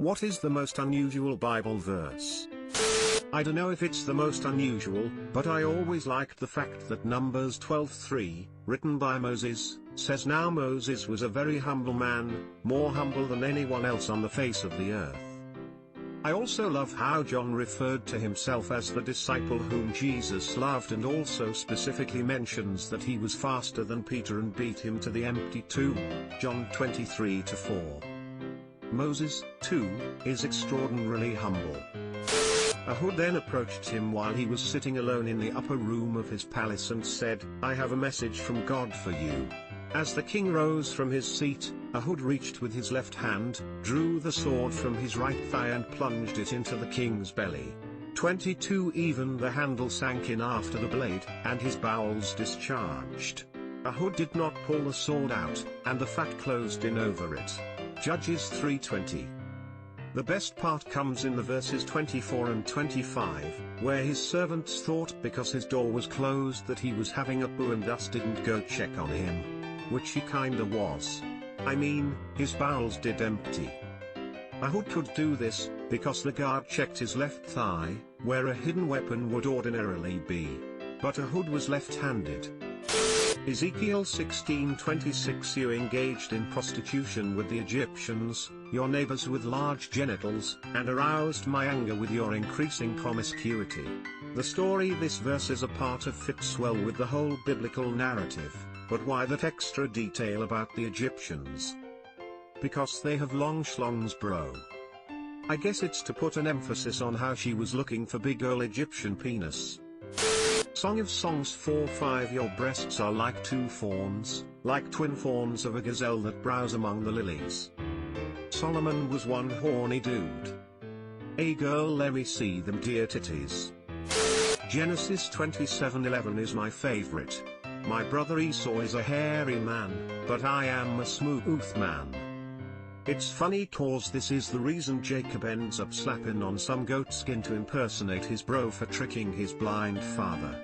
What is the most unusual Bible verse? I don't know if it's the most unusual, but I always liked the fact that Numbers 12:3, written by Moses, says now Moses was a very humble man, more humble than anyone else on the face of the earth. I also love how John referred to himself as the disciple whom Jesus loved, and also specifically mentions that he was faster than Peter and beat him to the empty tomb, John 23:4. Moses, too, is extraordinarily humble. Ehud then approached him while he was sitting alone in the upper room of his palace and said, "I have a message from God for you." As the king rose from his seat, Ehud reached with his left hand, drew the sword from his right thigh and plunged it into the king's belly. 22 Even the handle sank in after the blade, and his bowels discharged. Ehud did not pull the sword out, and the fat closed in over it. Judges 3:20. The best part comes in the verses 24 and 25, where his servants thought because his door was closed that he was having a poo and thus didn't go check on him. Which he kinda was. I mean, his bowels did empty. Ehud could do this, because the guard checked his left thigh, where a hidden weapon would ordinarily be. But Ehud was left-handed. Ezekiel 16:26 You engaged in prostitution with the Egyptians, your neighbors with large genitals, and aroused my anger with your increasing promiscuity. The story this verse is a part of fits well with the whole biblical narrative, but why that extra detail about the Egyptians? Because they have long schlongs bro. I guess it's to put an emphasis on how she was looking for big ol' Egyptian penis. Song of Songs 4:5 Your breasts are like two fawns, like twin fawns of a gazelle that browse among the lilies. Solomon was one horny dude. Hey girl, let me see them dear titties. Genesis 27:11 is my favorite. My brother Esau is a hairy man, but I am a smooth man. It's funny cause this is the reason Jacob ends up slapping on some goatskin to impersonate his bro for tricking his blind father.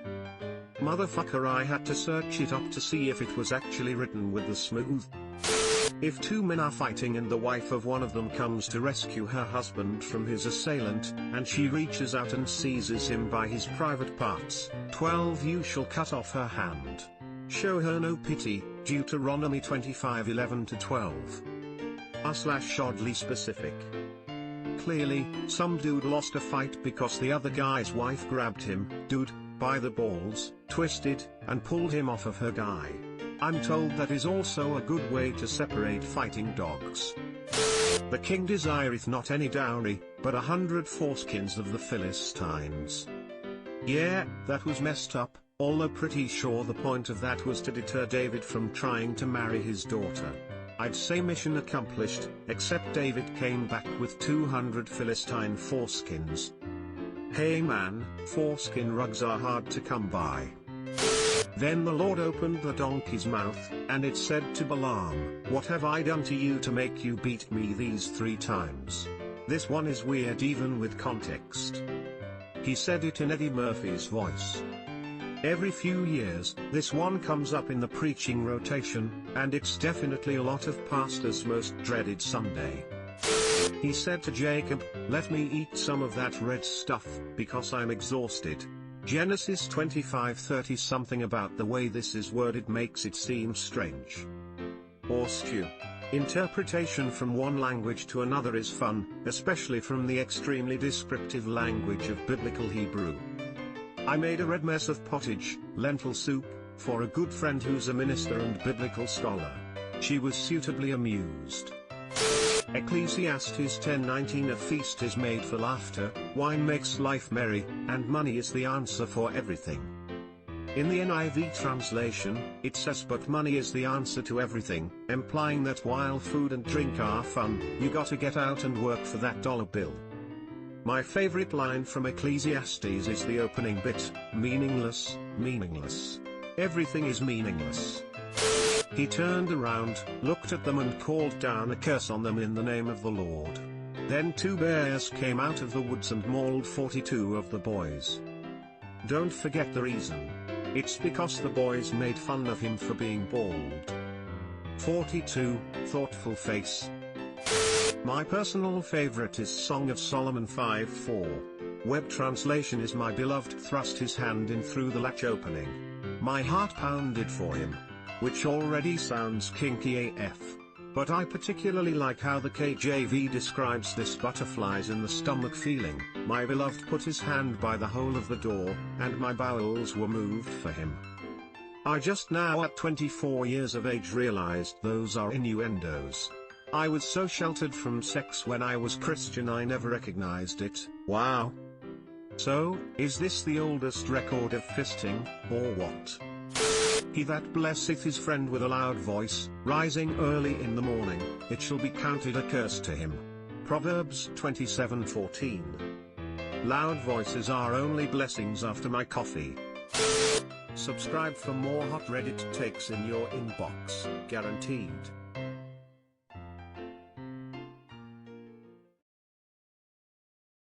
Motherfucker, I had to search it up to see if it was actually written with the smooth. If two men are fighting and the wife of one of them comes to rescue her husband from his assailant, and she reaches out and seizes him by his private parts, 12 You shall cut off her hand. Show her no pity, Deuteronomy 25:11-12. /oddly specific. Clearly, some dude lost a fight because the other guy's wife grabbed him, dude, by the balls, twisted, and pulled him off of her guy. I'm told that is also a good way to separate fighting dogs. The king desireth not any dowry, but 100 foreskins of the Philistines. Yeah, that was messed up, although pretty sure the point of that was to deter David from trying to marry his daughter. I'd say mission accomplished, except David came back with 200 Philistine foreskins. Hey man, foreskin rugs are hard to come by. Then the Lord opened the donkey's mouth, and it said to Balaam, What have I done to you to make you beat me these 3 times? This one is weird even with context. He said it in Eddie Murphy's voice. Every few years, this one comes up in the preaching rotation, and it's definitely a lot of pastors' most dreaded Sunday. He said to Jacob, Let me eat some of that red stuff, because I'm exhausted. Genesis 25:30 Something about the way this is worded makes it seem strange. Or stew. Interpretation from one language to another is fun, especially from the extremely descriptive language of Biblical Hebrew. I made a red mess of pottage, lentil soup, for a good friend who's a minister and biblical scholar. She was suitably amused. Ecclesiastes 10:19 A feast is made for laughter, wine makes life merry, and money is the answer for everything. In the NIV translation, it says but money is the answer to everything, implying that while food and drink are fun, you gotta get out and work for that dollar bill. My favorite line from Ecclesiastes is the opening bit, meaningless, meaningless. Everything is meaningless. He turned around, looked at them and called down a curse on them in the name of the Lord. Then 2 bears came out of the woods and mauled 42 of the boys. Don't forget the reason. It's because the boys made fun of him for being bald. 42, thoughtful face. My personal favorite is Song of Solomon 5:4. Web translation is my beloved thrust his hand in through the latch opening. My heart pounded for him. Which already sounds kinky AF. But I particularly like how the KJV describes this butterflies in the stomach feeling. My beloved put his hand by the hole of the door, and my bowels were moved for him. I just now at 24 years of age realized those are innuendos. I was so sheltered from sex when I was Christian I never recognized it. Wow. So, is this the oldest record of fisting, or what? He that blesseth his friend with a loud voice, rising early in the morning, it shall be counted a curse to him. Proverbs 27:14. Loud voices are only blessings after my coffee. Subscribe for more hot Reddit takes in your inbox, guaranteed.